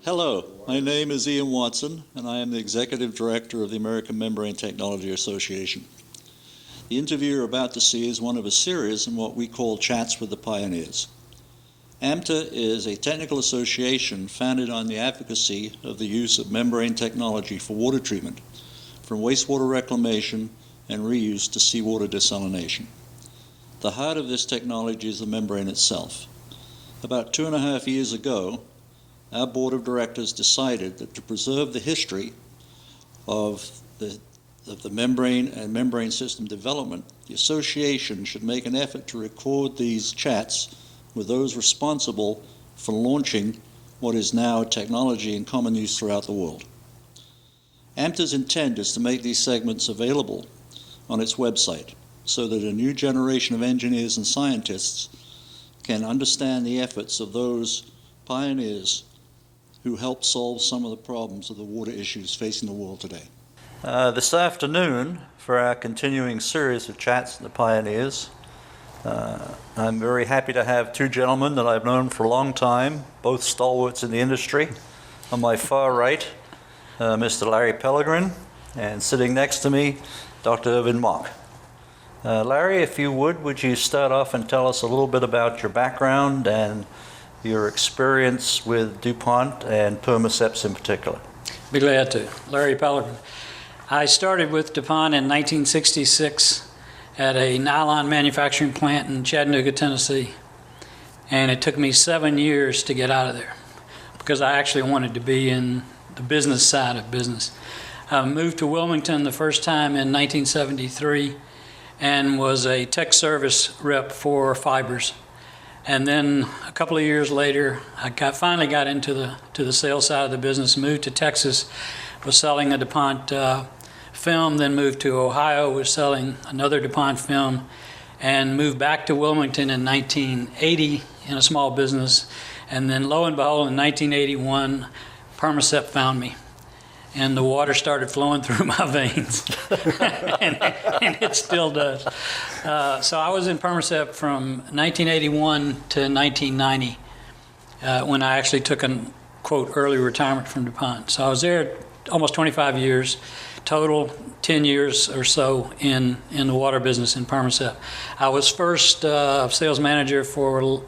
Hello, my name is Ian Watson, and I am the Executive Director of the American Membrane Technology Association. The interview you're about to see is one of a series in what we call Chats with the Pioneers. AMTA is a technical association founded on the advocacy of the use of membrane technology for water treatment, from wastewater reclamation and reuse to seawater desalination. The heart of this technology is the membrane itself. About 2.5 years ago, our board of directors decided that to preserve the history of the membrane and membrane system development, the association should make an effort to record these chats with those responsible for launching what is now a technology in common use throughout the world. AMTA's intent is to make these segments available on its website so that a new generation of engineers and scientists can understand the efforts of those pioneers who helped solve some of the problems of the water issues facing the world today. This afternoon, for our continuing series of Chats with the Pioneers, I'm very happy to have two gentlemen that I've known for a long time, both stalwarts in the industry. On my far right, Mr. Larry Pelegrin, and sitting next to me, Dr. Irving. Larry, if you would you start off and tell us a little bit about your background and your experience with DuPont and Permaceps in particular? Be glad to. Larry Pelegrin. I started with DuPont in 1966 at a nylon manufacturing plant in Chattanooga, Tennessee. And it took me 7 years to get out of there because I actually wanted to be in the business side of business. I moved to Wilmington the first time in 1973 and was a tech service rep for fibers. And then a couple of years later, I finally got into the sales side of the business, moved to Texas, was selling a DuPont film, then moved to Ohio, was selling another DuPont film, and moved back to Wilmington in 1980 in a small business. And then lo and behold, in 1981, Permacept found me. And the water started flowing through my veins, and it still does. So I was in Permacept from 1981 to 1990 when I actually took a, quote, early retirement from DuPont. So I was there almost 25 years, total 10 years or so in the water business in Permacept. I was first sales manager for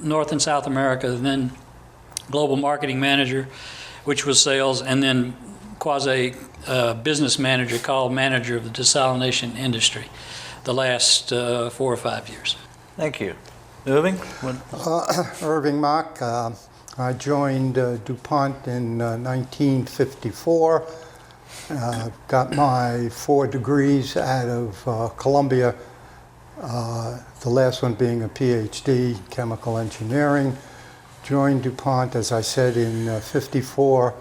North and South America, then global marketing manager, which was sales, and then quasi business manager called manager of the desalination industry the last 4 or 5 years. Thank you. Irving? Irving Mock. I joined DuPont in 1954. Got my 4 degrees out of Columbia, the last one being a PhD, chemical engineering. Joined DuPont, as I said, in 54,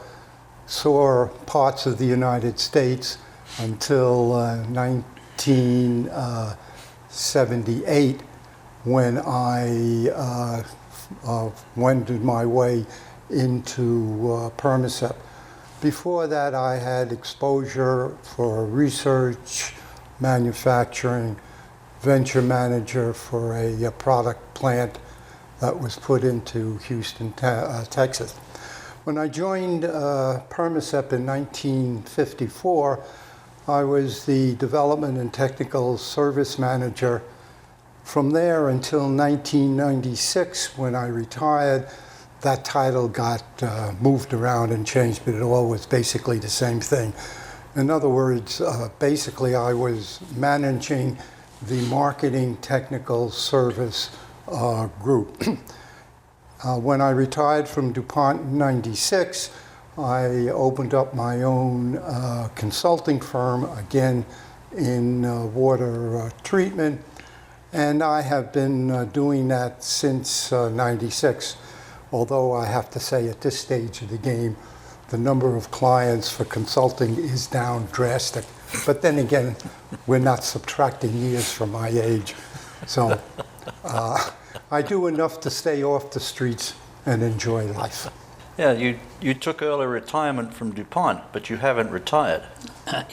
saw parts of the United States until 1978 when I wended my way into Permacept. Before that, I had exposure for research, manufacturing, venture manager for a product plant that was put into Houston, Texas. When I joined Permacept in 1954, I was the development and technical service manager. From there until 1996, when I retired, that title got moved around and changed, but it all was basically the same thing. In other words, basically I was managing the marketing technical service group. When I retired from DuPont in 96, I opened up my own consulting firm, again in water treatment, and I have been doing that since 96. Although I have to say at this stage of the game, the number of clients for consulting is down drastic. But then again, we're not subtracting years from my age. So I do enough to stay off the streets and enjoy life. Yeah, you took early retirement from DuPont, but you haven't retired.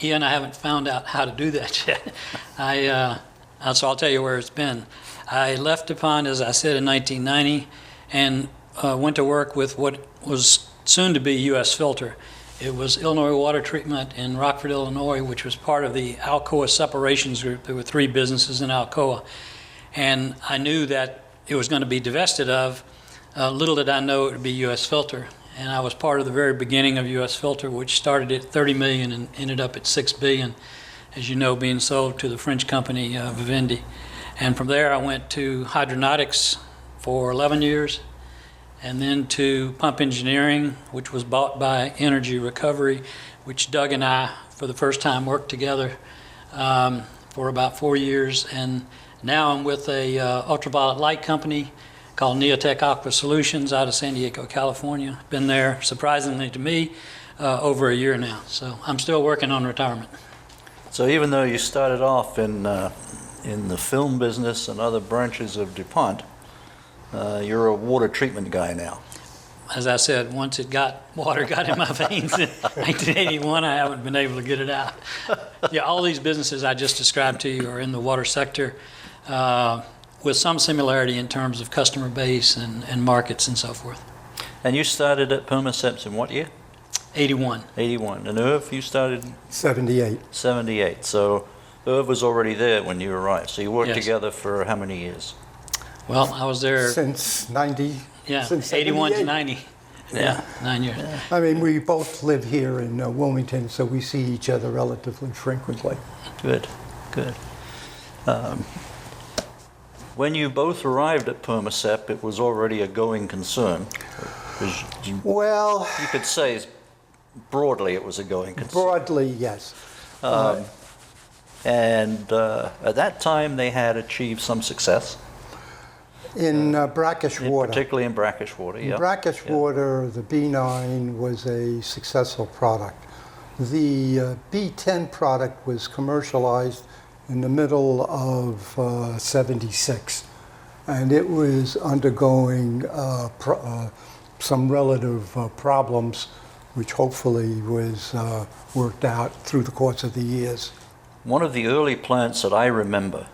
Ian, I haven't found out how to do that yet. So I'll tell you where it's been. I left DuPont, as I said, in 1990, and went to work with what was soon to be U.S. Filter. It was Illinois Water Treatment in Rockford, Illinois, which was part of the Alcoa Separations Group. There were 3 businesses in Alcoa. And I knew that it was going to be divested of. Little did I know it would be U.S. Filter. And I was part of the very beginning of U.S. Filter, which started at $30 million and ended up at $6 billion, as you know, being sold to the French company Vivendi. And from there I went to Hydronautics for 11 years, and then to Pump Engineering, which was bought by Energy Recovery, which Doug and I, for the first time, worked together for about 4 years. And now I'm with a ultraviolet light company called Neotech Aqua Solutions out of San Diego, California. Been there, surprisingly to me, over a year now. So I'm still working on retirement. So even though you started off in the film business and other branches of DuPont, you're a water treatment guy now. As I said, once water got in my veins in 1981, I haven't been able to get it out. Yeah, all these businesses I just described to you are in the water sector, with some similarity in terms of customer base and markets and so forth. And you started at Permaceps in what year? 81. 81. And Irv, you started? 78. 78. So Irv was already there when you arrived. So you worked Yes. together for how many years? Well, I was there, Since 90. yeah, since 81 to 78. 90. Yeah, 9 years. I mean, we both live here in Wilmington, so we see each other relatively frequently. Good, good. When you both arrived at Permacep, it was already a going concern. Well, You could say broadly it was a going concern. broadly, yes. And at that time, they had achieved some success, In brackish water. particularly in brackish water. In Yeah. brackish Yeah. water, the B9 was a successful product. The B10 product was commercialized in the middle of 76, and it was undergoing some relative problems, which hopefully was worked out through the course of the years. One of the early plants that I remember,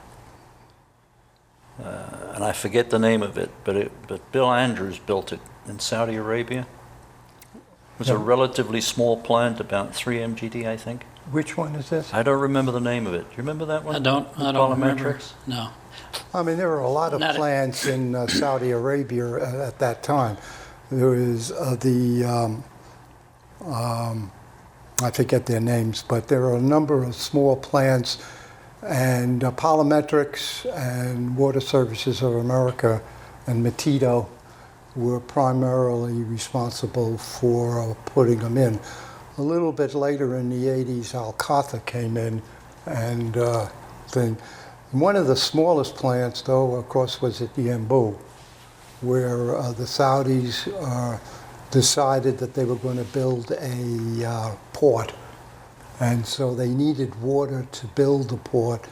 and I forget the name of it, but Bill Andrews built it in Saudi Arabia. It was a relatively small plant, about 3 MGD, I think. Which one is this? I don't remember the name of it. Do you remember that one? I don't The remember. Polymetrics? No. I mean, there were a lot of Not a- plants in Saudi Arabia at that time. There was I forget their names, but there are a number of small plants, and Polymetrics and Water Services of America and Matito were primarily responsible for putting them in. A little bit later in the 80s, Alcatha came in, and then one of the smallest plants, though, of course, was at Yanbu, where the Saudis decided that they were going to build a port. And so they needed water to build the port,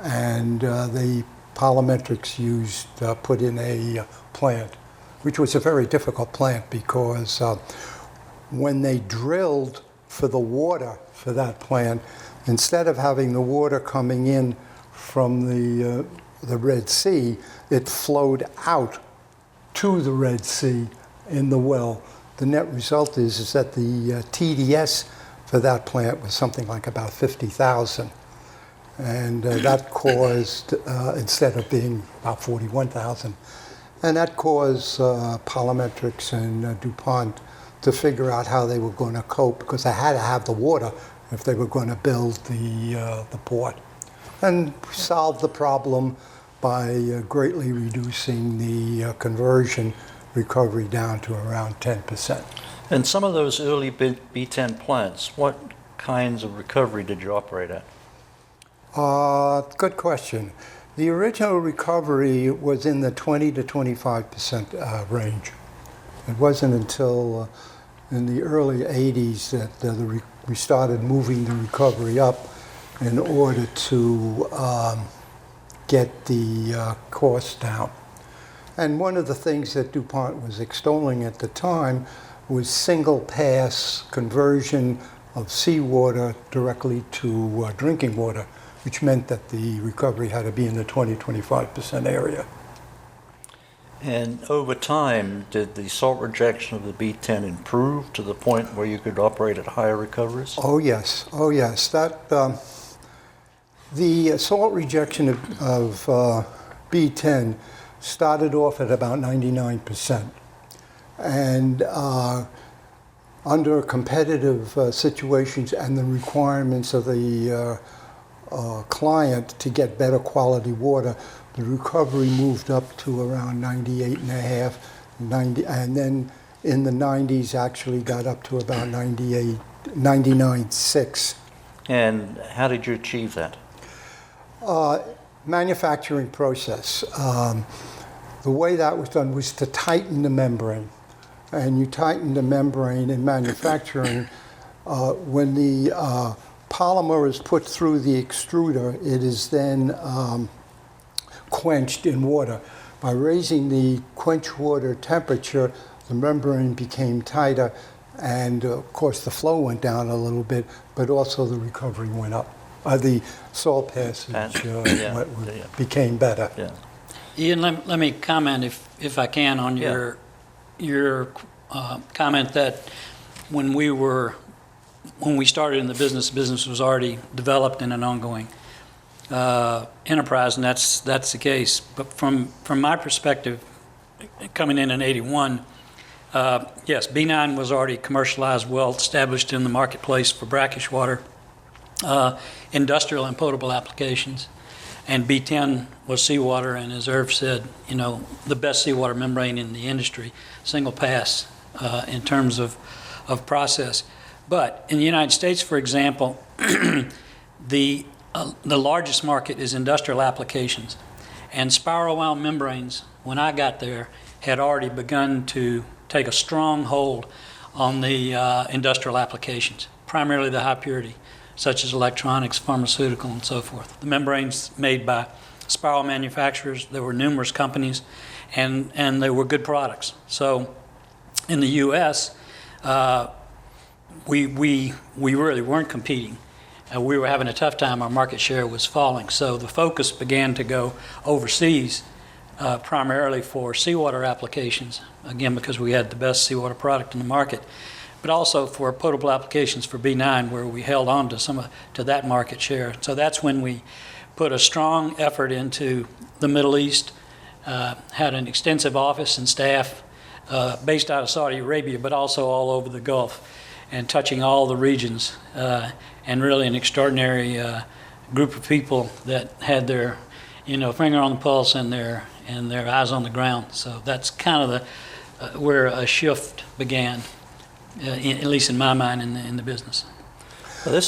and the Polymetrics put in a plant, which was a very difficult plant because when they drilled for the water for that plant, instead of having the water coming in from the Red Sea, it flowed out to the Red Sea in the well. The net result is that the TDS for that plant was something like about 50,000. And that caused, instead of being about 41,000, and that caused Polymetrics and DuPont to figure out how they were going to cope, because they had to have the water if they were going to build the port. And solved the problem by greatly reducing the conversion recovery down to around 10%. And some of those early B10 plants, what kinds of recovery did you operate at? Good question. The original recovery was in the 20 to 25% range. It wasn't until in the early 80s that we started moving the recovery up in order to get the costs down. And one of the things that DuPont was extolling at the time was single pass conversion of seawater directly to drinking water, which meant that the recovery had to be in the 20-25% area. And over time, did the salt rejection of the B10 improve to the point where you could operate at higher recoveries? Oh yes, oh yes. The salt rejection of B10 started off at about 99%. And under competitive situations and the requirements of the client to get better quality water, the recovery moved up to around 98.5, 90, and then in the 90s actually got up to about 99.6. And how did you achieve that? Manufacturing process. The way that was done was to tighten the membrane. And you tighten the membrane in manufacturing. When the polymer is put through the extruder, it is then quenched in water. By raising the quench water temperature, the membrane became tighter, and of course the flow went down a little bit, but also the recovery went up. The salt passage became better. Yeah. Ian, let me comment, if I can, on your comment that when we started in the business was already developed in an ongoing enterprise, and that's the case. But from my perspective, coming in '81, yes, B9 was already commercialized, well established in the marketplace for brackish water, industrial and potable applications. And B10 was seawater, and as Irv said, the best seawater membrane in the industry, single pass in terms of process. But in the United States, for example, the largest market is industrial applications. And spiral wound membranes, when I got there, had already begun to take a strong hold on the industrial applications, primarily the high purity, such as electronics, pharmaceutical, and so forth. The membranes made by spiral manufacturers, there were numerous companies, and they were good products. So in the U.S., we really weren't competing. We were having a tough time. Our market share was falling. So the focus began to go overseas, primarily for seawater applications, again, because we had the best seawater product in the market, but also for potable applications for B9, where we held on to that market share. So that's when we put a strong effort into the Middle East, had an extensive office and staff based out of Saudi Arabia, but also all over the Gulf, and touching all the regions, and really an extraordinary group of people that had their finger on the pulse and their eyes on the ground. So that's kind of where a shift began, at least in my mind, in the business. Well,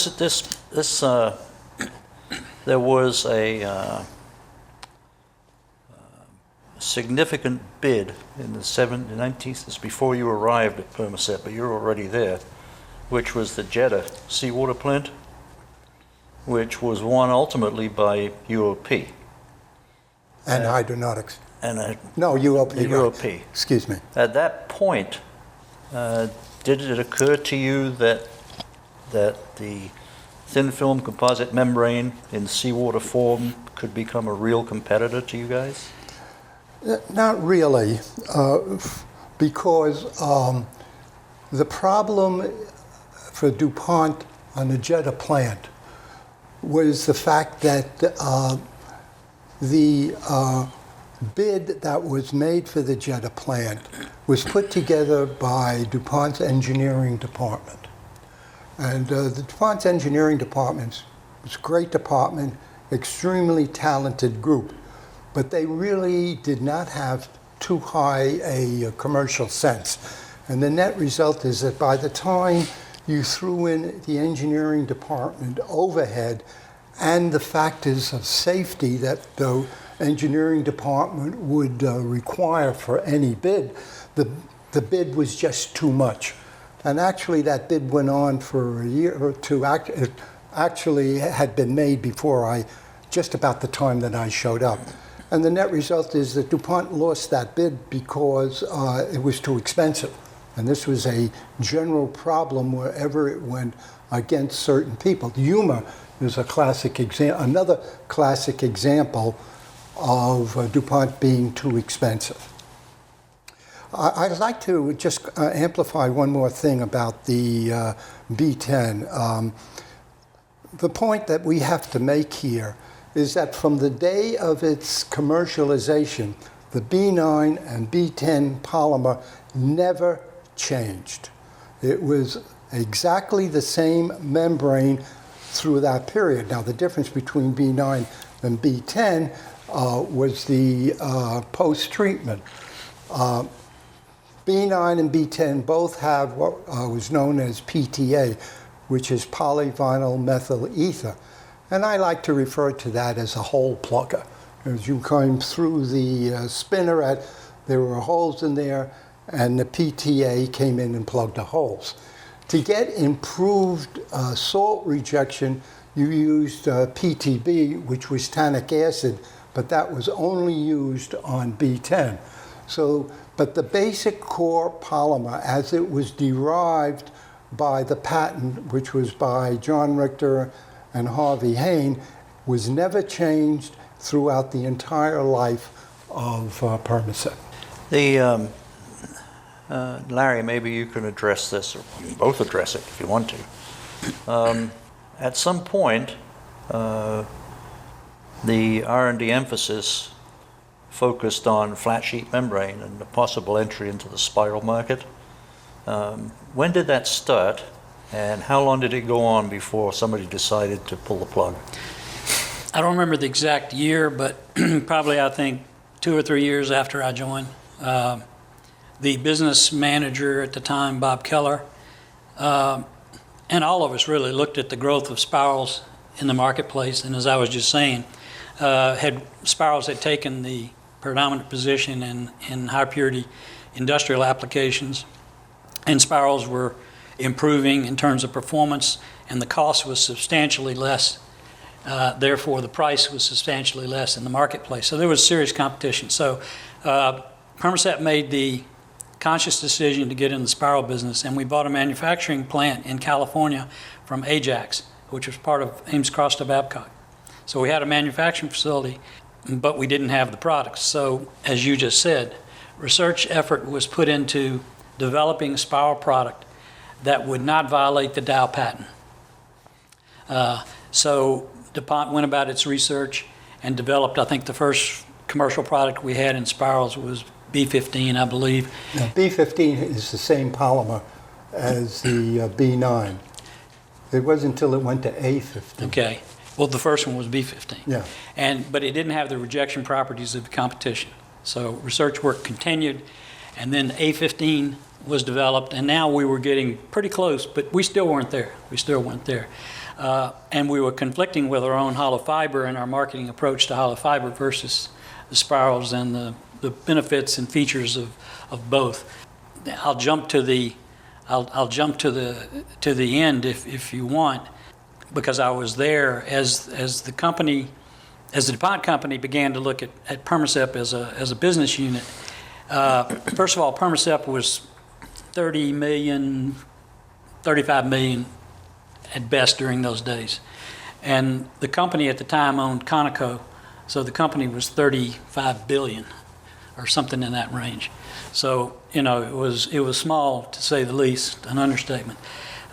there was a significant bid in the 19th, this before you arrived at Permaset, but you were already there, which was the Jeddah seawater plant, which was won ultimately by UOP. And hydronautics. And no, UOP. UOP. Right. Excuse me. At that point, did it occur to you that the thin film composite membrane in seawater form could become a real competitor to you guys? Not really, because the problem for DuPont on the Jeddah plant was the fact that the bid that was made for the Jeddah plant was put together by DuPont's engineering department. And the DuPont's engineering department was a great department, extremely talented group, but they really did not have too high a commercial sense. And the net result is that by the time you threw in the engineering department overhead and the factors of safety that the engineering department would require for any bid, the bid was just too much. And actually that bid went on for a year or two. It actually had been made before just about the time that I showed up. And the net result is that DuPont lost that bid because it was too expensive. And this was a general problem wherever it went against certain people. Yuma is a classic example, another classic example of DuPont being too expensive. I'd like to just amplify one more thing about the B10. The point that we have to make here is that from the day of its commercialization, the B9 and B10 polymer never changed. It was exactly the same membrane through that period. Now, the difference between B9 and B10 was the post-treatment. B9 and B10 both have what was known as PTA, which is polyvinyl methyl ether. And I like to refer to that as a hole plugger. As you came through the spinneret, there were holes in there, and the PTA came in and plugged the holes. To get improved salt rejection, you used PTB, which was tannic acid, but that was only used on B10. So, but the basic core polymer, as it was derived by the patent, which was by John Richter and Harvey Hain, was never changed throughout the entire life of Permaset. Larry, maybe you can address this, or you can both address it if you want to. At some point, the R&D emphasis focused on flat sheet membrane and the possible entry into the spiral market. When did that start, and how long did it go on before somebody decided to pull the plug? I don't remember the exact year, but probably I think 2 or 3 years after I joined. The business manager at the time, Bob Keller, and all of us really looked at the growth of spirals in the marketplace, and as I was just saying, spirals had taken the predominant position in high purity industrial applications, and spirals were improving in terms of performance, and the cost was substantially less. Therefore, the price was substantially less in the marketplace. So there was serious competition. So Permaset made the conscious decision to get in the spiral business, and we bought a manufacturing plant in California from Ajax, which was part of Ames Cross Babcock. So we had a manufacturing facility, but we didn't have the products. So as you just said, research effort was put into developing a spiral product that would not violate the Dow patent. So DuPont went about its research and developed, I think the first commercial product we had in spirals was B15, I believe. Now, B15 is the same polymer as the B9. It wasn't until it went to A15. Okay. Well, the first one was B15. Yeah. But it didn't have the rejection properties of the competition. So research work continued, and then A15 was developed, and now we were getting pretty close, but we still weren't there. And we were conflicting with our own hollow fiber and our marketing approach to hollow fiber versus the spirals and the benefits and features of both. I'll jump to the end if you want, because I was there as the DuPont company began to look at Permaset as a business unit. First of all, Permaset was 30 million, 35 million at best during those days. And the company at the time owned Conoco, so the company was 35 billion or something in that range. So, it was small, to say the least, an understatement.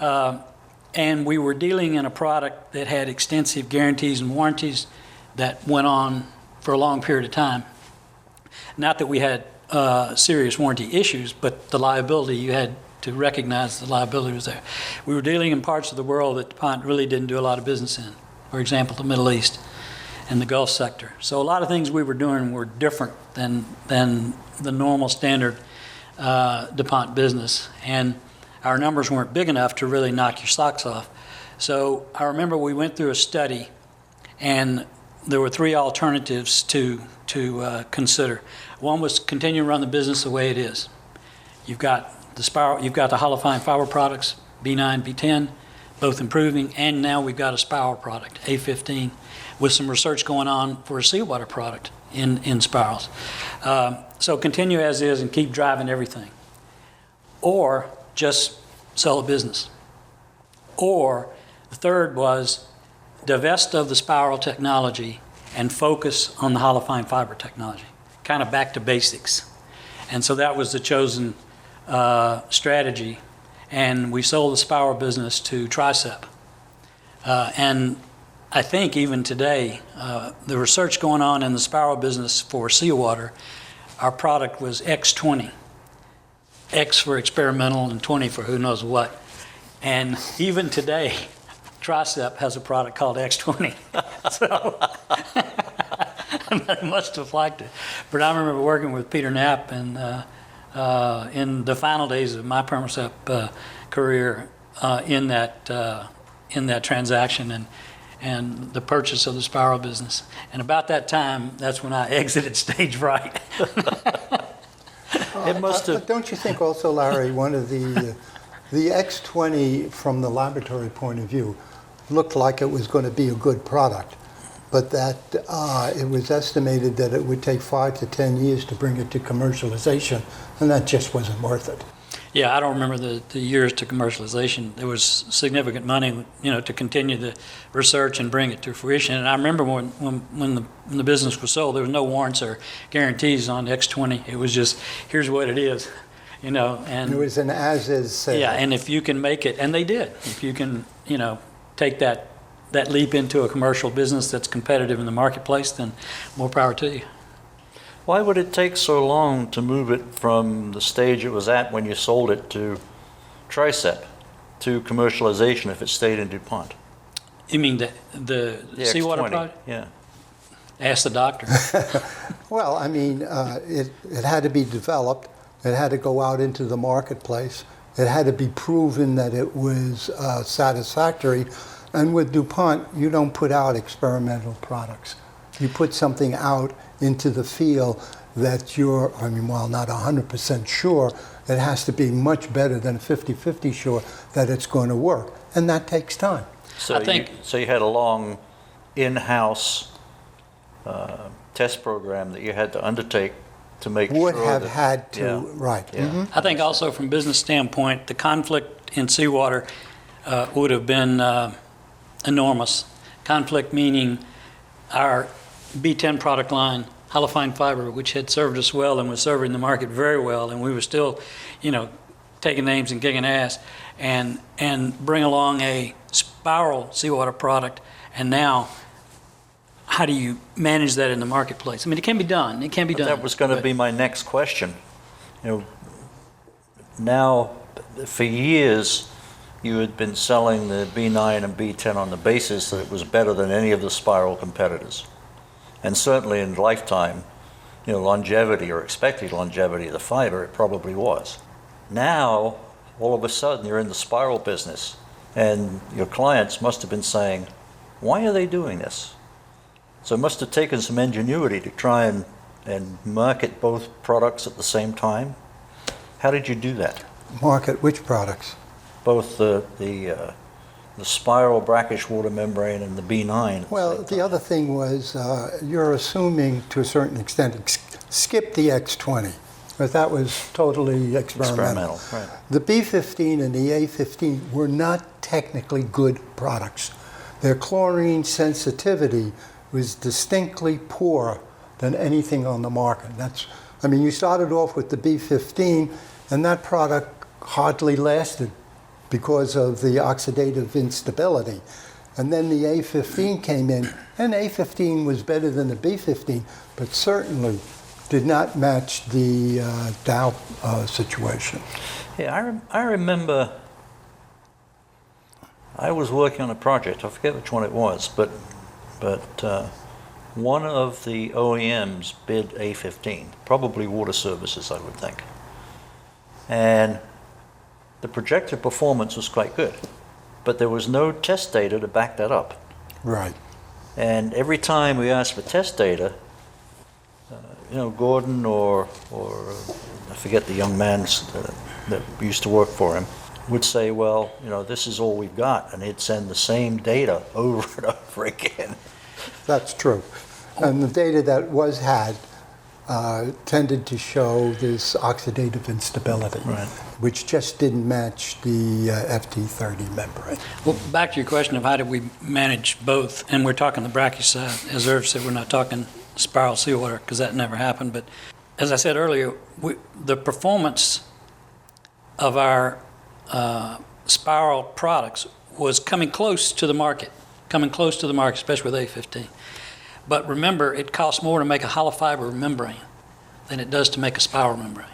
And we were dealing in a product that had extensive guarantees and warranties that went on for a long period of time. Not that we had serious warranty issues, but the liability, you had to recognize the liability was there. We were dealing in parts of the world that DuPont really didn't do a lot of business in. For example, the Middle East and the Gulf sector. So a lot of things we were doing were different than the normal standard DuPont business. And our numbers weren't big enough to really knock your socks off. So I remember we went through a study, and there were 3 alternatives to consider. One was continue to run the business the way it is. You've got the spiral, you've got the hollow fine fiber products, B9, B10, both improving, and now we've got a spiral product, A15, with some research going on for a seawater product in spirals. So continue as is and keep driving everything. Or just sell a business. Or the third was divest of the spiral technology and focus on the hollow fine fiber technology, kind of back to basics. And so that was the chosen strategy. And we sold the spiral business to Tricep. And I think even today, the research going on in the spiral business for seawater, our product was X20. X for experimental and 20 for who knows what. And even today, Tricep has a product called X20. So I must have liked it. But I remember working with Peter Knapp and in the final days of my Permacep career in that transaction and the purchase of the spiral business. And about that time, that's when I exited Stage Fright. It must have. Don't you think also, Larry, one of the X20 from the laboratory point of view looked like it was going to be a good product, but that it was estimated that it would take 5 to 10 years to bring it to commercialization, and that just wasn't worth it. Yeah, I don't remember the years to commercialization. There was significant money, to continue the research and bring it to fruition. And I remember when the business was sold, there was no warrants or guarantees on X20. It was just, here's what it is, And it was an as-is sale. Yeah, and if you can make it, and they did, if you can, take that leap into a commercial business that's competitive in the marketplace, then more power to you. Why would it take so long to move it from the stage it was at when you sold it to Tricep to commercialization if it stayed in DuPont? You mean the seawater X20, product? Yeah. Ask the doctor. Well, I mean, it had to be developed. It had to go out into the marketplace. It had to be proven that it was satisfactory. And with DuPont, you don't put out experimental products. You put something out into the field that you're, while not 100% sure, it has to be much better than 50-50 sure that it's going to work. And that takes time. So you had a long in-house test program that you had to undertake to make sure would have that, had to, yeah, right. Yeah. Mhm. I think also from business standpoint, the conflict in seawater would have been enormous. Conflict meaning our B10 product line, Holofine fiber, which had served us well and was serving the market very well, and we were still, taking names and kicking ass, and bring along a spiral seawater product, and now how do you manage that in the marketplace? It can be done. It can be done. That was going to be my next question. Now, for years, you had been selling the B9 and B10 on the basis that it was better than any of the spiral competitors. And certainly in lifetime, longevity or expected longevity of the fiber, it probably was. Now, all of a sudden, you're in the spiral business, and your clients must have been saying, why are they doing this? So it must have taken some ingenuity to try and market both products at the same time. How did you do that? Market which products? Both the spiral brackish water membrane and the B9. Well, the other thing was you're assuming to a certain extent, skip the X20, but that was totally experimental. Right. The B15 and the A15 were not technically good products. Their chlorine sensitivity was distinctly poorer than anything on the market. You started off with the B15, and that product hardly lasted because of the oxidative instability. And then the A15 came in, and A15 was better than the B15, but certainly did not match the Dow situation. Yeah, I remember I was working on a project, I forget which one it was, but one of the OEMs bid A15, probably water services, I would think. And the projected performance was quite good, but there was no test data to back that up. Right. And every time we asked for test data, Gordon or I forget the young man that used to work for him, would say, well, this is all we've got, and he'd send the same data over and over again. That's true. And the data that was had tended to show this oxidative instability, Right. which just didn't match the FT30 membrane. Well, back to your question of how did we manage both, and we're talking the brackish side. As Irv said, we're not talking spiral seawater because that never happened, but as I said earlier, the performance of our spiral products was coming close to the market, especially with A15. But remember, it costs more to make a hollow fiber membrane than it does to make a spiral membrane.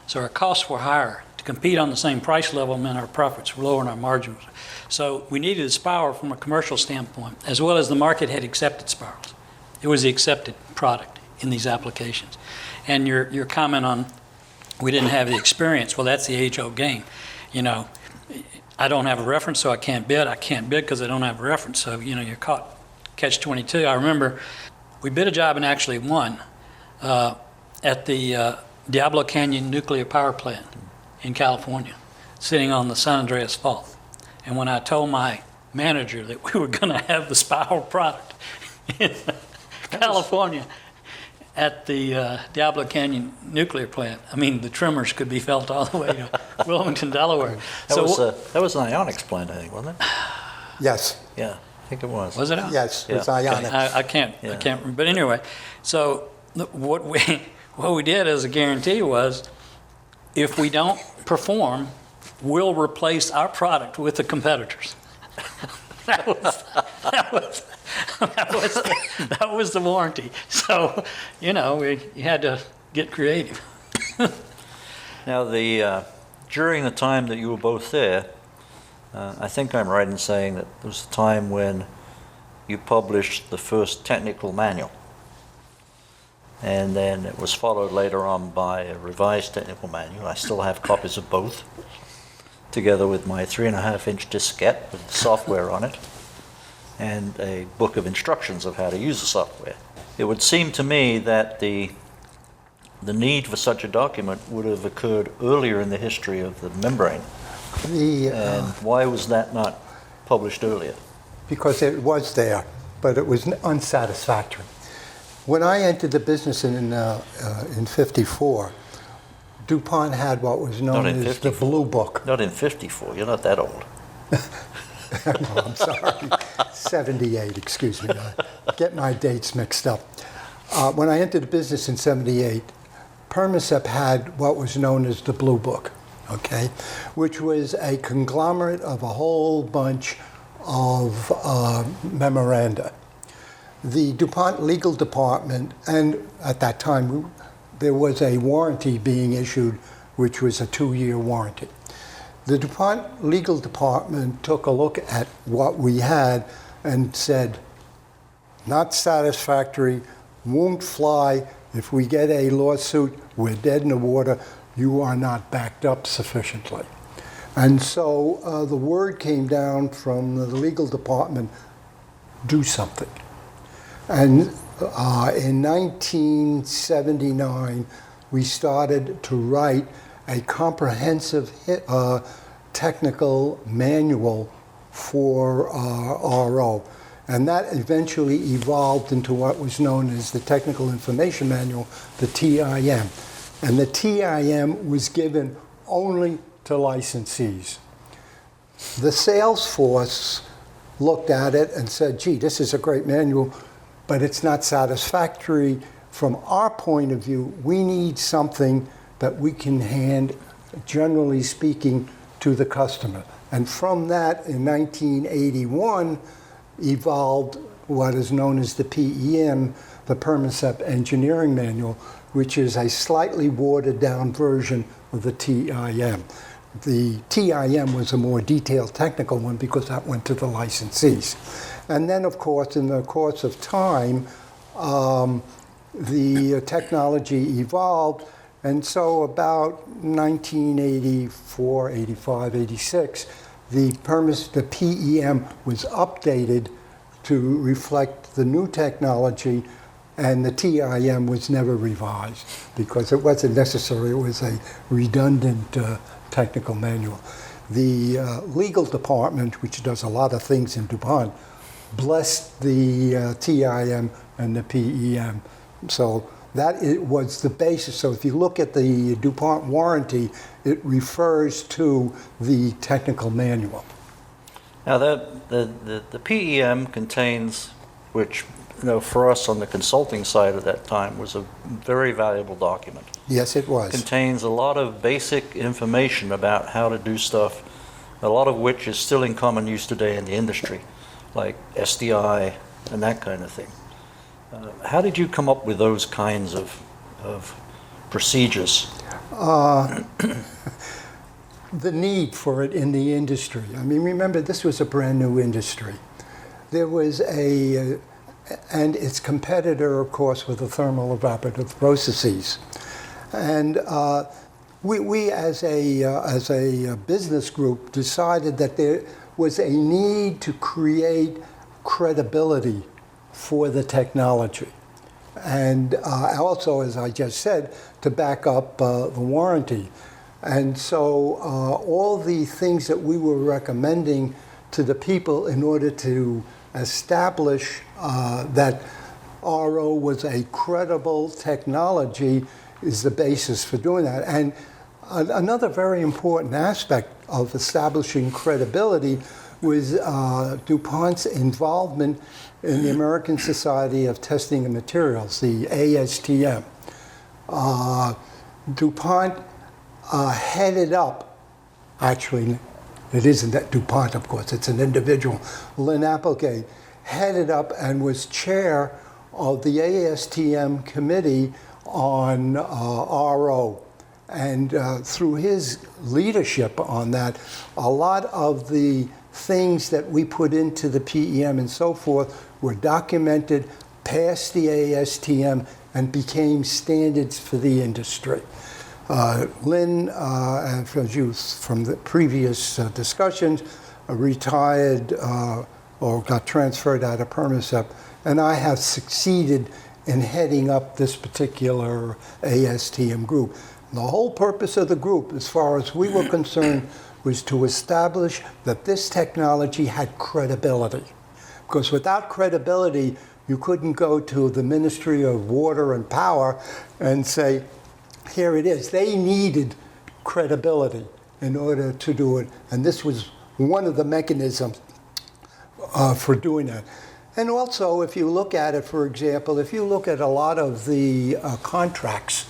So our costs were higher. To compete on the same price level meant our profits were lower and our margins. So we needed a spiral from a commercial standpoint, as well as the market had accepted spirals. It was the accepted product in these applications. And your comment on we didn't have the experience, well, that's the age-old game. You know, I don't have a reference, so I can't bid. I can't bid because I don't have a reference. So, you know, you're caught catch-22. I remember we bid a job and actually won at the Diablo Canyon Nuclear Power Plant in California, sitting on the San Andreas Fault. And when I told my manager that we were going to have the spiral product in California at the Diablo Canyon Nuclear Plant, I mean, the tremors could be felt all the way to Wilmington, Delaware. That was an ionics plant, I think, wasn't it? Yes. Yeah, I think it was. Was it? Yes, it's Yeah. ionic. I can't, but anyway, so what we did as a guarantee was, if we don't perform, we'll replace our product with the competitors. that was the warranty. So, you know, you had to get creative. Now, during the time that you were both there, I think I'm right in saying that there was a time when you published the first technical manual. And then it was followed later on by a revised technical manual. I still have copies of both, together with my 3.5-inch diskette with the software on it, and a book of instructions of how to use the software. It would seem to me that the need for such a document would have occurred earlier in the history of the membrane. And why was that not published earlier? Because it was there, but it was unsatisfactory. When I entered the business in '54, DuPont had what was known as the Blue Book. Not in 54, you're not that old. No, I'm sorry, 78, excuse me. I get my dates mixed up. When I entered the business in '78, Permacep had what was known as the Blue Book, okay, which was a conglomerate of a whole bunch of memoranda. The DuPont legal department, and at that time there was a warranty being issued, which was a 2-year warranty. The DuPont legal department took a look at what we had and said, not satisfactory, won't fly. If we get a lawsuit, we're dead in the water. You are not backed up sufficiently. And so the word came down from the legal department, do something. And in 1979, we started to write a comprehensive technical manual for RO. And that eventually evolved into what was known as the Technical Information Manual, the TIM. And the TIM was given only to licensees. The sales force looked at it and said, gee, this is a great manual, but it's not satisfactory. From our point of view, we need something that we can hand, generally speaking, to the customer. And from that, in 1981, evolved what is known as the PEM, the Permacep Engineering Manual, which is a slightly watered down version of the TIM. The TIM was a more detailed technical one because that went to the licensees. And then, of course, in the course of time, the technology evolved, and so about 1984, 85, 86, the PEM was updated to reflect the new technology, and the TIM was never revised because it wasn't necessary. It was a redundant technical manual. The legal department, which does a lot of things in DuPont, blessed the TIM and the PEM. So that was the basis. So if you look at the DuPont warranty, it refers to the technical manual. Now, the PEM contains which, for us on the consulting side at that time was a very valuable document. Yes, it was. Contains a lot of basic information about how to do stuff, a lot of which is still in common use today in the industry, like SDI and that kind of thing. How did you come up with those kinds of procedures? The need for it in the industry. I mean, remember, this was a brand new industry. There was and its competitor, of course, were the thermal evaporative processes. And we as a business group, decided that there was a need to create credibility for the technology. And also, as I just said, to back up the warranty. And so all the things that we were recommending to the people in order to establish that RO was a credible technology is the basis for doing that. And another very important aspect of establishing credibility was DuPont's involvement in the American Society of Testing and Materials, the ASTM. DuPont headed up, actually, it isn't that DuPont, of course, it's an individual, Lynn Applegate, headed up and was chair of the ASTM committee on RO. And through his leadership on that, a lot of the things that we put into the PEM and so forth were documented, passed the ASTM, and became standards for the industry. Lynn, as you from the previous discussions, retired or got transferred out of Permacep, and I have succeeded in heading up this particular ASTM group. And the whole purpose of the group, as far as we were concerned, was to establish that this technology had credibility. Because without credibility, you couldn't go to the Ministry of Water and Power and say, here it is. They needed credibility in order to do it. And this was one of the mechanisms for doing that. And also, if you look at it, for example, if you look at a lot of the contracts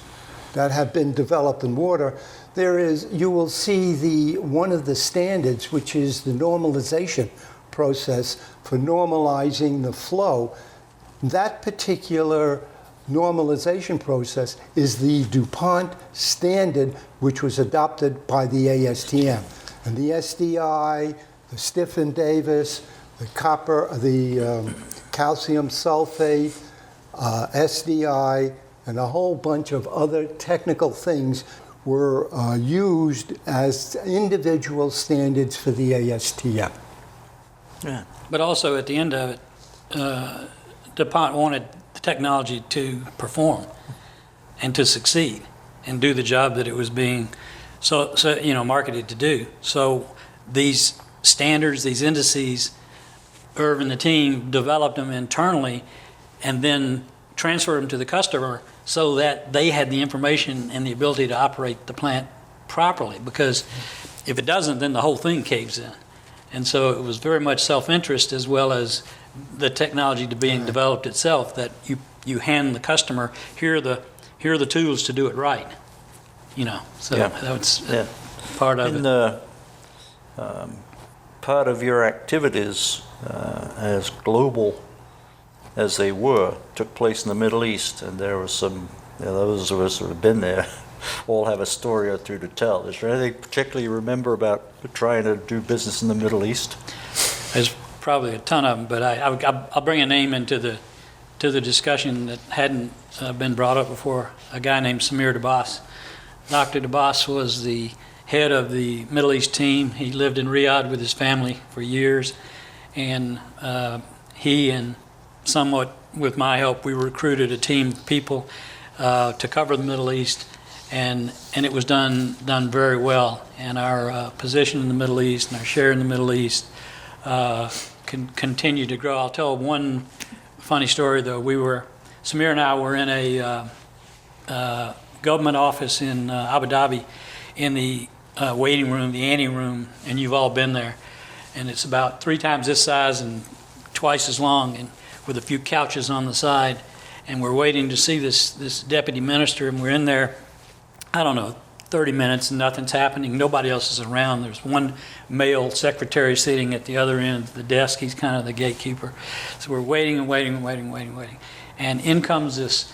that have been developed in water, you will see one of the standards, which is the normalization process for normalizing the flow. That particular normalization process is the DuPont standard, which was adopted by the ASTM. And the SDI, the Stiffen-Davis, the copper, the calcium sulfate, SDI, and a whole bunch of other technical things were used as individual standards for the ASTM. Yeah. But also at the end of it, DuPont wanted the technology to perform and to succeed and do the job that it was being marketed to do. So these standards, these indices, Irv and the team developed them internally and then transferred them to the customer so that they had the information and the ability to operate the plant properly. Because if it doesn't, then the whole thing caves in. And so it was very much self-interest as well as the technology to being developed itself, that you hand the customer, here are the tools to do it right. So that's part of it. Part of your activities as global as they were took place in the Middle East, and there were some, those of us who have been there all have a story or two to tell. Is there anything particularly you remember about trying to do business in the Middle East? There's probably a ton of them, but I'll bring a name into the discussion that hadn't been brought up before, a guy named Samir Dabas. Dr. Dabas was the head of the Middle East team. He lived in Riyadh with his family for years, and he and somewhat with my help, we recruited a team of people to cover the Middle East, and it was done very well. And our position in the Middle East and our share in the Middle East can continue to grow. I'll tell one funny story though. Samir and I were in a government office in Abu Dhabi in the waiting room, the ante room, and you've all been there. And it's about 3 times this size and twice as long. And with a few couches on the side, and we're waiting to see this deputy minister, and we're in there, I don't know, 30 minutes, and nothing's happening. Nobody else is around. There's one male secretary sitting at the other end of the desk. He's kind of the gatekeeper. So we're waiting and waiting and waiting and waiting and waiting. And in comes this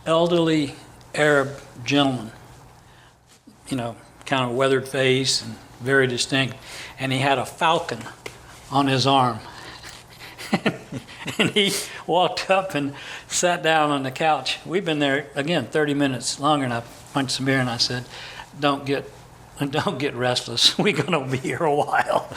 elderly Arab gentleman, you know, kind of weathered face and very distinct. And he had a falcon on his arm. And he walked up and sat down on the couch. We've been there, again, 30 minutes longer, and I punched Samir and I said, don't get restless. We're going to be here a while.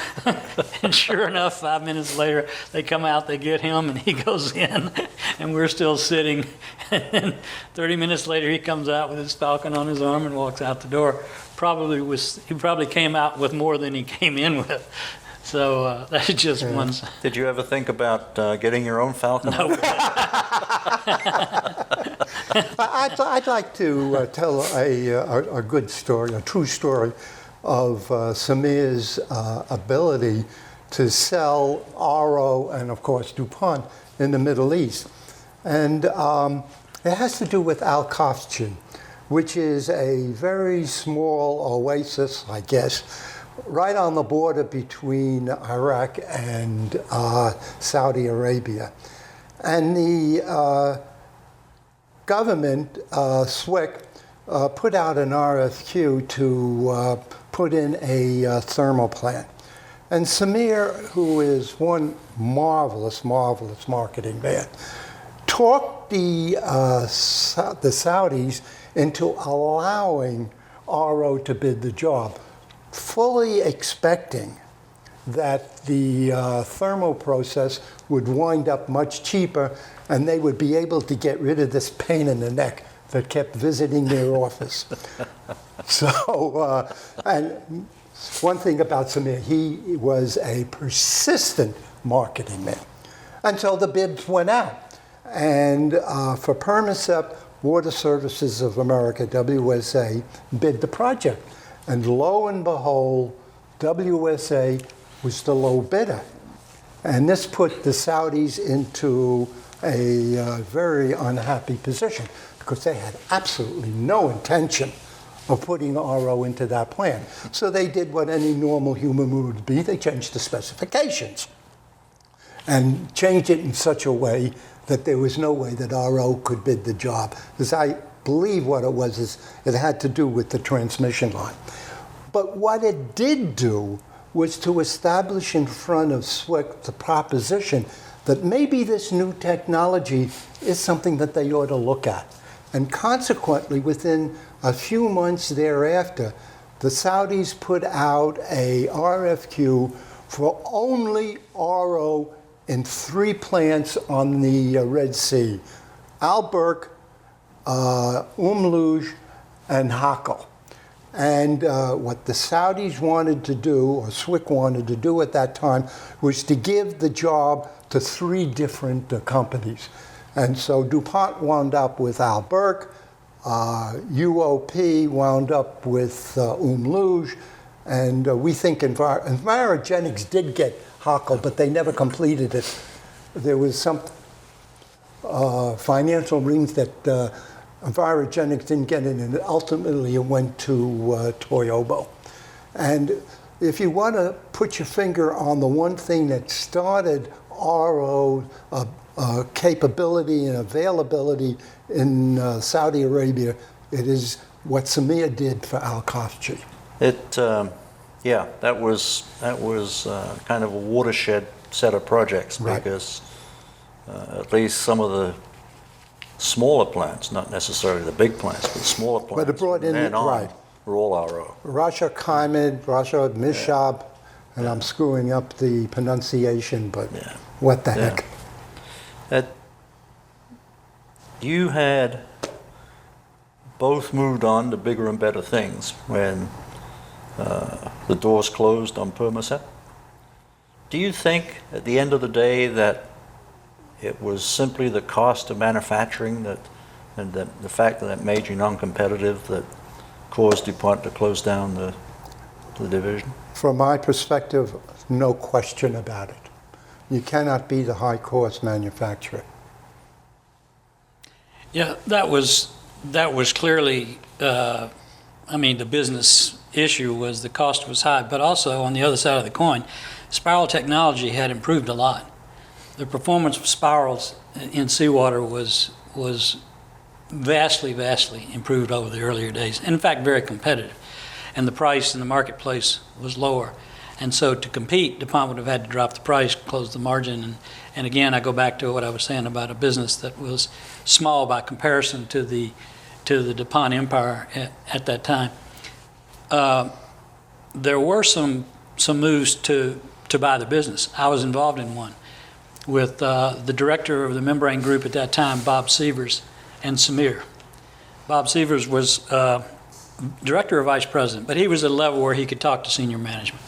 And sure enough, 5 minutes later, they come out, they get him, and he goes in, and we're still sitting. And 30 minutes later, he comes out with his falcon on his arm and walks out the door. He probably came out with more than he came in with. So that's just one. Did you ever think about getting your own falcon? No. I'd like to tell a good story, a true story of Samir's ability to sell RO and, of course, DuPont in the Middle East. And it has to do with Al-Khafji, which is a very small oasis, I guess, right on the border between Iraq and Saudi Arabia. And the government, SWIC, put out an RFQ to put in a thermal plant. And Samir, who is one marvelous, marvelous marketing man, talked the Saudis into allowing RO to bid the job, fully expecting that the thermal process would wind up much cheaper and they would be able to get rid of this pain in the neck that kept visiting their office. So, and one thing about Samir, he was a persistent marketing man until the bids went out. And for Permacep, Water Services of America, WSA, bid the project. And lo and behold, WSA was the low bidder. And this put the Saudis into a very unhappy position because they had absolutely no intention of putting RO into that plant. So they did what any normal human would be. They changed the specifications and changed it in such a way that there was no way that RO could bid the job. Because I believe what it was is it had to do with the transmission line. But what it did do was to establish in front of SWIC the proposition that maybe this new technology is something that they ought to look at. And consequently, within a few months thereafter, the Saudis put out a RFQ for only RO in 3 plants on the Red Sea: Al-Berk, Luj, and Hakel. And what the Saudis wanted to do, or SWIC wanted to do at that time, was to give the job to 3 different companies. And so DuPont wound up with Al-Berk, UOP wound up with Luj, and we think Envirogenics did get Hakel, but they never completed it. There was some financial reasons that Envirogenics didn't get it, and ultimately it went to Toyobo. And if you want to put your finger on the one thing that started RO capability and availability in Saudi Arabia, it is what Samir did for Al-Khafji. Yeah, that was kind of a watershed set of projects, Right. because at least some of the smaller plants, not necessarily the big plants, but smaller plants, But it brought in, then on, right, were all RO. Rasha Kaimed, Rasha Mishab, and I'm screwing up the pronunciation, but Yeah. what the Yeah. heck. You had both moved on to bigger and better things when the doors closed on Permacep. Do you think at the end of the day that it was simply the cost of manufacturing and the fact that it made you non-competitive that caused DuPont to close down the division? From my perspective, no question about it. You cannot be the high-cost manufacturer. Yeah, that was clearly, the business issue was the cost was high, but also on the other side of the coin, spiral technology had improved a lot. The performance of spirals in seawater was vastly improved over the earlier days. In fact, very competitive. And the price in the marketplace was lower. And so to compete, DuPont would have had to drop the price, close the margin. And again, I go back to what I was saying about a business that was small by comparison to the DuPont empire at that time. There were some moves to buy the business. I was involved in one with the director of the membrane group at that time, Bob Sievers, and Samir. Bob Sievers was director or vice president, but he was at a level where he could talk to senior management.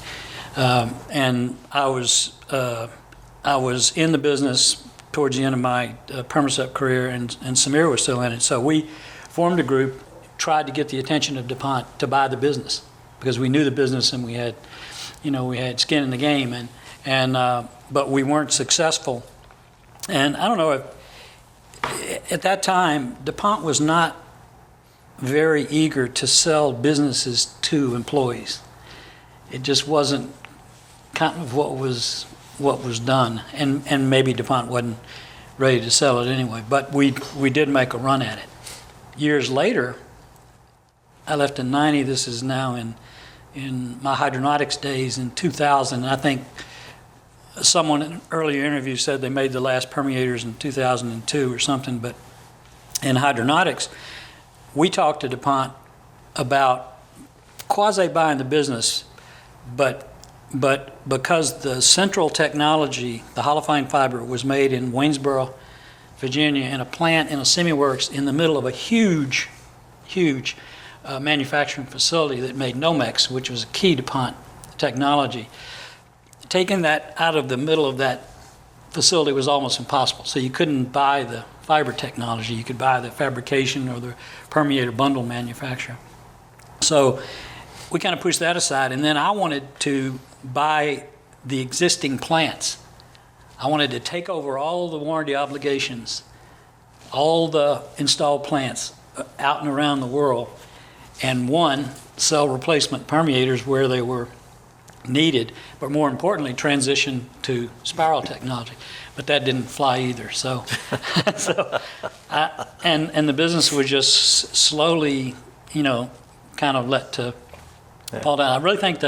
And I was in the business towards the end of my Permacept career, and Samir was still in it. So we formed a group, tried to get the attention of DuPont to buy the business because we knew the business and we had skin in the game, but we weren't successful. And I don't know if at that time DuPont was not very eager to sell businesses to employees. It just wasn't kind of what was done, and maybe DuPont wasn't ready to sell it anyway. But we did make a run at it. Years later, I left in '90. This is now in my hydronautics days in 2000. I think someone in an earlier interview said they made the last permeators in 2002 or something. But in hydronautics, we talked to DuPont about quasi buying the business, but because the central technology, the hollow fine fiber, was made in Waynesboro, Virginia, in a plant in a semi-works in the middle of a huge manufacturing facility that made Nomex, which was a key DuPont technology. Taking that out of the middle of that facility was almost impossible. So you couldn't buy the fiber technology. You could buy the fabrication or the permeator bundle manufacture. So we kind of pushed that aside, and then I wanted to buy the existing plants. I wanted to take over all the warranty obligations, all the installed plants out and around the world, and sell replacement permeators where they were needed, but more importantly, transition to spiral technology. But that didn't fly either. So, and the business was just slowly, kind of let to fall down. I really think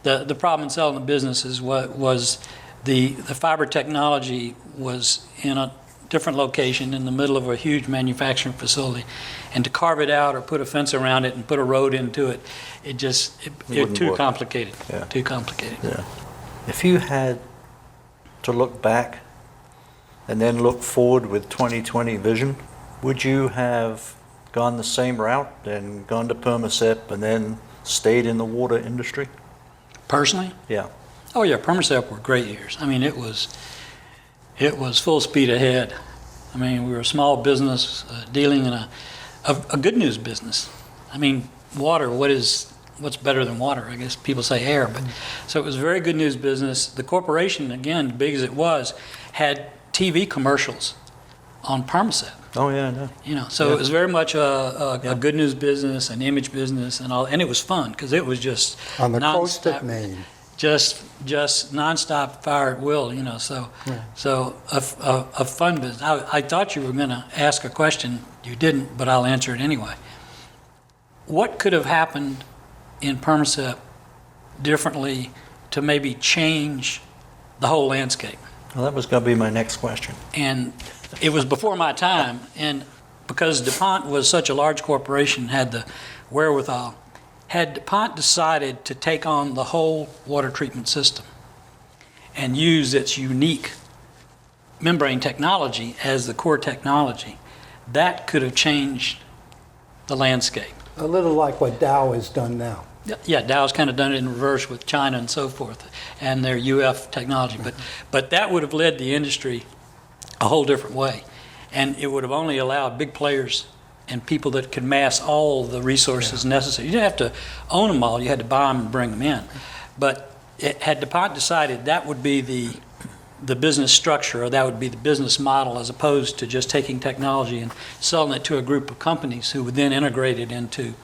the problem in selling the business was the fiber technology was in a different location in the middle of a huge manufacturing facility, and to carve it out or put a fence around it and put a road into it, it too work. complicated. Yeah. Too complicated. Yeah. If you had to look back and then look forward with 2020 vision, would you have gone the same route and gone to Permacept and then stayed in the water industry? Personally? Yeah. Oh yeah, Permacept were great years. I mean, it was full speed ahead. I mean, we were a small business dealing in a good news business. I mean, water. What's better than water? I guess people say air, but so it was a very good news business. The corporation, again, big as it was, had TV commercials on Permacept. Oh yeah, I know. So it was very much a good news business, an image business, and all, and it was fun because it was just On the coast nonstop- of Maine. just nonstop fire at will, So a fun business. I thought you were going to ask a question. You didn't, but I'll answer it anyway. What could have happened in Permacept differently to maybe change the whole landscape? Well, that was going to be my next question. And it was before my time, and because DuPont was such a large corporation, had the wherewithal, had DuPont decided to take on the whole water treatment system and use its unique membrane technology as the core technology, that could have changed the landscape. A little like what Dow has done now. Yeah, Dow's kind of done it in reverse with China and so forth, and their UF technology. But that would have led the industry a whole different way, and it would have only allowed big players and people that could mass all the resources necessary. You didn't have to own them all; you had to buy them and bring them in. But had DuPont decided that would be the business structure, or that would be the business model, as opposed to just taking technology and selling it to a group of companies who would then integrate it into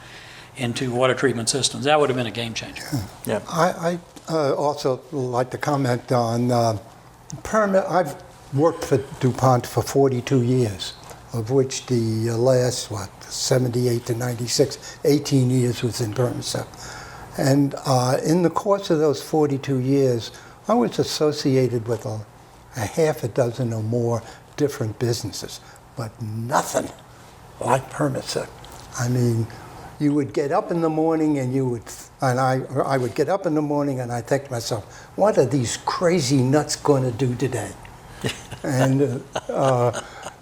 water treatment systems. That would have been a game changer. Yeah. I also like to comment on permit. I've worked for DuPont for 42 years, of which the last, 78 to 96, 18 years was in Permacept. And in the course of those 42 years, I was associated with a half a dozen or more different businesses, but nothing like Permacept. I mean, you would get up in the morning and I would get up in the morning and I think to myself, what are these crazy nuts going to do today? And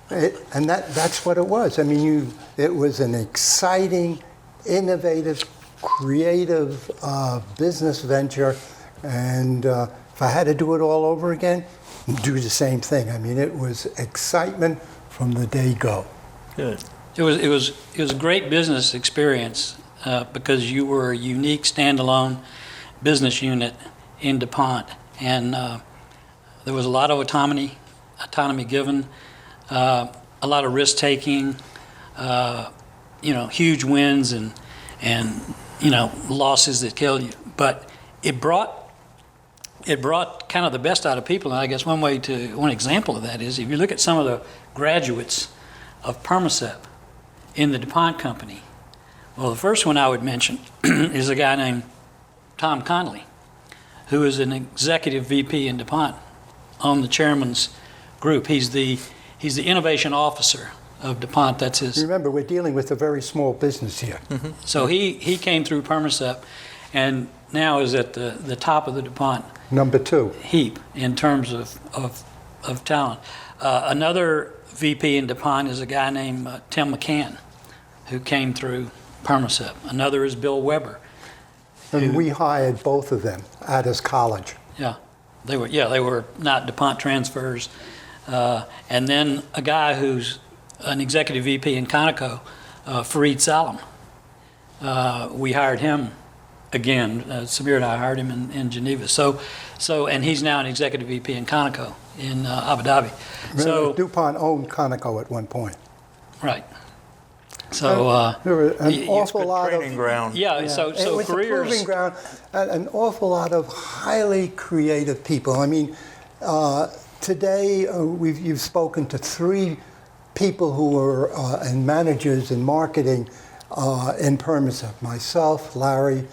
that's what it was. I mean, it was an exciting, innovative, creative business venture, and if I had to do it all over again, do the same thing. I mean, it was excitement from the day go. Good. It was a great business experience because you were a unique standalone business unit in DuPont, and there was a lot of autonomy given, a lot of risk taking, huge wins and losses that killed you. But it brought kind of the best out of people, and I guess one example of that is if you look at some of the graduates of Permacept in the DuPont company. Well, the first one I would mention is a guy named Tom Connolly, who is an executive VP in DuPont on the chairman's group. He's the innovation officer of DuPont. That's his. Remember, we're dealing with a very small business here. Mm-hmm. So he came through Permacept and now is at the top of the DuPont Number 2. heap in terms of talent. Another VP in DuPont is a guy named Tim McCann, who came through Permacept. Another is Bill Weber. And we hired both of them at his college. They were not DuPont transfers. And then a guy who's an executive VP in Conoco, Fareed Salam. We hired him again. Samir and I hired him in Geneva. And he's now an executive VP in Conoco in Abu Dhabi. Remember, DuPont owned Conoco at one point. Right. So there were an awful lot of training ground. So it was careers. a proving ground. An awful lot of highly creative people. I mean, today you've spoken to 3 people who were and managers in marketing in Permacept. Myself, Larry,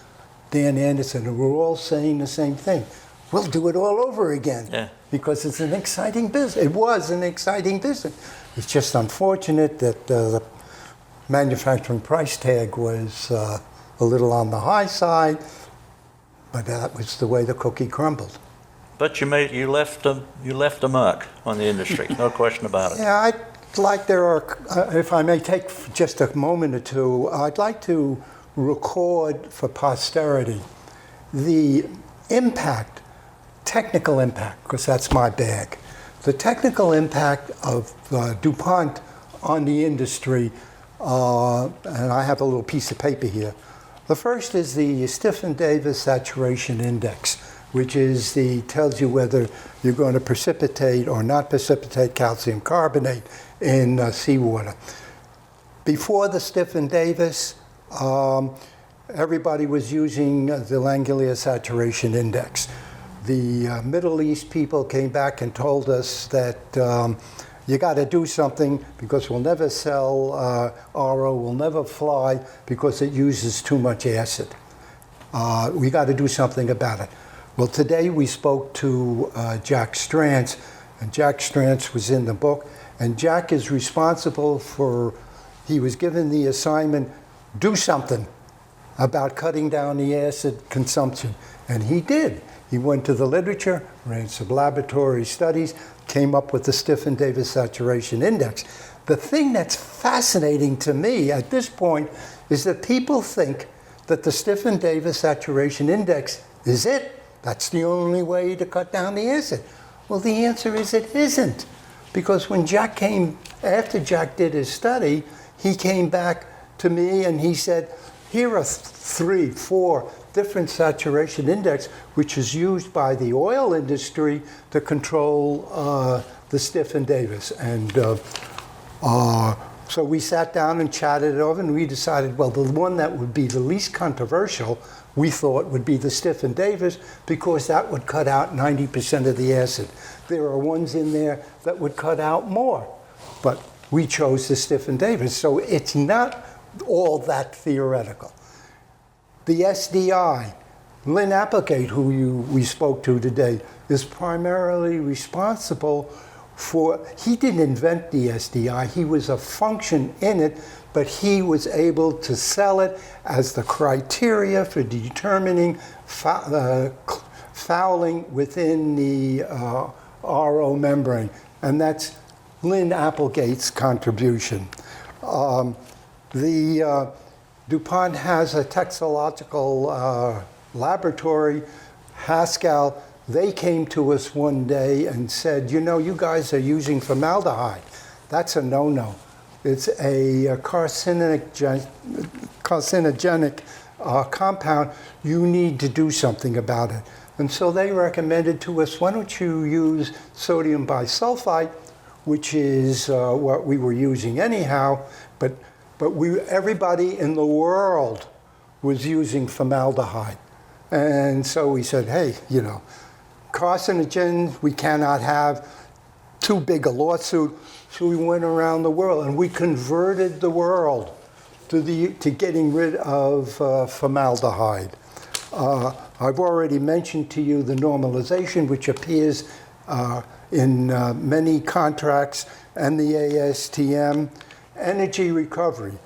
Dan Anderson, and we're all saying the same thing. We'll do it all over again. Yeah. Because it's an exciting business. It was an exciting business. It's just unfortunate that the manufacturing price tag was a little on the high side, but that was the way the cookie crumbled. But you left a mark on the industry, no question about it. Yeah, I'd like if I may take just a moment or two, I'd like to record for posterity the impact, technical impact, because that's my bag, the technical impact of DuPont on the industry. And I have a little piece of paper here. The first is the Stiffen-Davis saturation index, which tells you whether you're going to precipitate or not precipitate calcium carbonate in seawater. Before the Stiffen-Davis, everybody was using the Langelier saturation index. The Middle East people came back and told us that you got to do something because we'll never sell RO, we'll never fly because it uses too much acid. We got to do something about it. Well, today we spoke to Jack Strantz, and Jack Strantz was in the book, and Jack is responsible he was given the assignment, do something about cutting down the acid consumption, and he did. He went to the literature, ran some laboratory studies, came up with the Stiffen-Davis saturation index. The thing that's fascinating to me at this point is that people think that the Stiffen-Davis saturation index is it. That's the only way to cut down the acid. Well, the answer is it isn't. Because after Jack did his study, he came back to me and he said, here are 3, 4 different saturation index, which is used by the oil industry to control the Stiffen Davis. And so we sat down and chatted it over, and we decided, well, the one that would be the least controversial, we thought, would be the Stiffen Davis, because that would cut out 90% of the acid. There are ones in there that would cut out more, but we chose the Stiffen Davis. So it's not all that theoretical. The SDI, Lynn Applegate, who we spoke to today, is primarily responsible for, he didn't invent the SDI, he was a function in it, but he was able to sell it as the criteria for determining fouling within the RO membrane. And that's Lynn Applegate's contribution. DuPont has a toxicological laboratory, Haskell. They came to us one day and said, you know, you guys are using formaldehyde. That's a no-no. It's a carcinogenic compound. You need to do something about it. And so they recommended to us, why don't you use sodium bisulfite, which is what we were using anyhow, but everybody in the world was using formaldehyde. And so we said, hey, you know, carcinogens, we cannot have too big a lawsuit. So we went around the world and we converted the world to getting rid of formaldehyde. I've already mentioned to you the normalization, which appears in many contracts, and the ASTM. Energy recovery.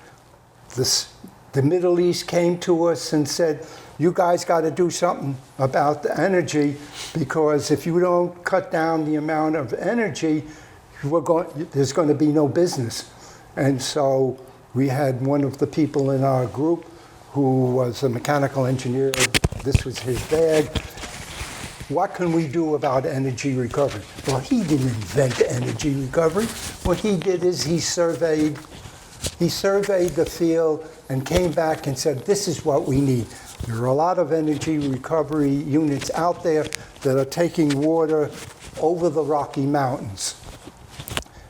The Middle East came to us and said, you guys got to do something about the energy, because if you don't cut down the amount of energy, there's going to be no business. And so we had one of the people in our group who was a mechanical engineer. This was his bag. What can we do about energy recovery? Well, he didn't invent energy recovery. What he did is he surveyed the field and came back and said, this is what we need. There are a lot of energy recovery units out there that are taking water over the Rocky Mountains.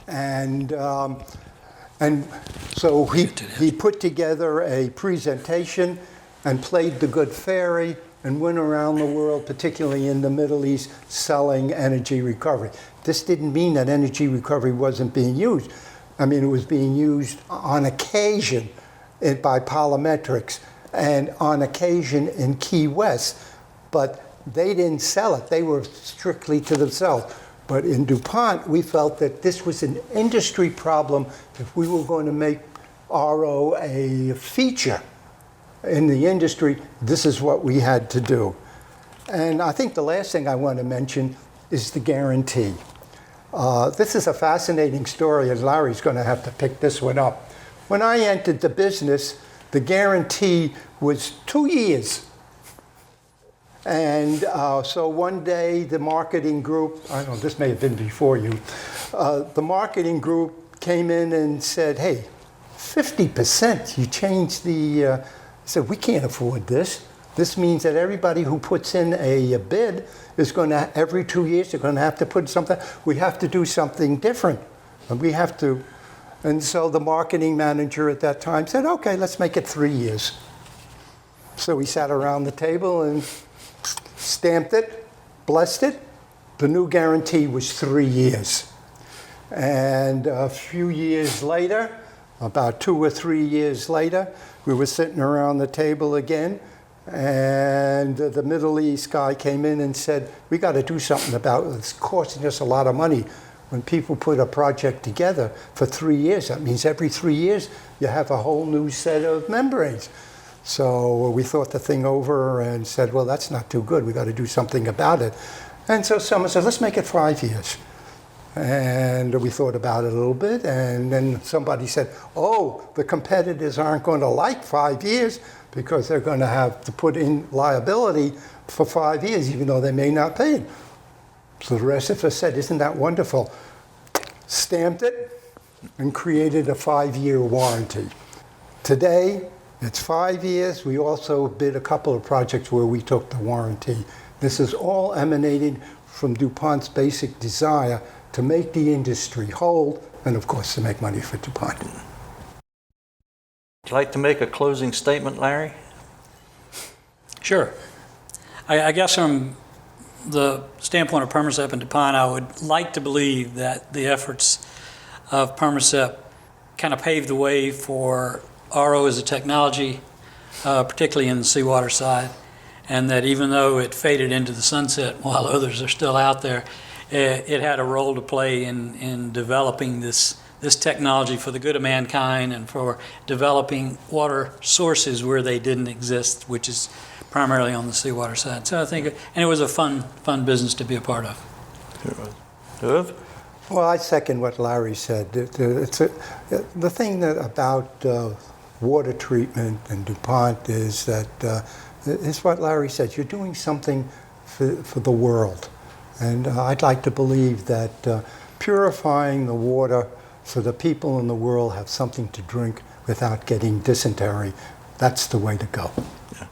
And so he put together a presentation and played the good fairy and went around the world, particularly in the Middle East, selling energy recovery. This didn't mean that energy recovery wasn't being used. I mean, it was being used on occasion by Polymetrics and on occasion in Key West, but they didn't sell it. They were strictly to themselves. But in DuPont, we felt that this was an industry problem. If we were going to make RO a feature in the industry, this is what we had to do. And I think the last thing I want to mention is the guarantee. This is a fascinating story, and Larry's going to have to pick this one up. When I entered the business, the guarantee was 2 years. And so one day, the marketing group, I don't know, this may have been before you, the marketing group came in and said, hey, 50%, you changed the, said, we can't afford this. This means that everybody who puts in a bid is going to, every 2 years, they're going to have to put something, we have to do something different. And we have to, and so the marketing manager at that time said, okay, let's make it 3 years. So we sat around the table and stamped it, blessed it. The new guarantee was 3 years. And a few years later, about 2 or 3 years later, we were sitting around the table again, and the Middle East guy came in and said, we got to do something about it. It's costing us a lot of money. When people put a project together for 3 years, that means every 3 years you have a whole new set of membranes. So we thought the thing over and said, well, that's not too good. We got to do something about it. And so someone said, let's make it 5 years. And we thought about it a little bit, and then somebody said, oh, the competitors aren't going to like 5 years because they're going to have to put in liability for 5 years, even though they may not pay it. So the rest of us said, isn't that wonderful? Stamped it and created a 5-year warranty. Today, It's 5 years. We also bid a couple of projects where we took the warranty. This is all emanating from DuPont's basic desire to make the industry whole and, of course, to make money for DuPont. Would you like to make a closing statement, Larry? Sure. I guess from the standpoint of Permasep and DuPont, I would like to believe that the efforts of Permasep kind of paved the way for RO as a technology, particularly in the seawater side, and that even though it faded into the sunset while others are still out there, it had a role to play in developing this technology for the good of mankind and for developing water sources where they didn't exist, which is primarily on the seawater side. So I think, and it was a fun business to be a part of. Irv? Well, I second what Larry said. The thing about water treatment and DuPont is that it's what Larry said. You're doing something for the world. And I'd like to believe that purifying the water so the people in the world have something to drink without getting dysentery, that's the way to go. Yeah.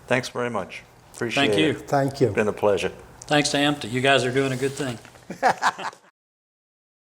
Thanks very much. Appreciate it. Thank you. Thank you. It's been a pleasure. Thanks to AMTA. You guys are doing a good thing.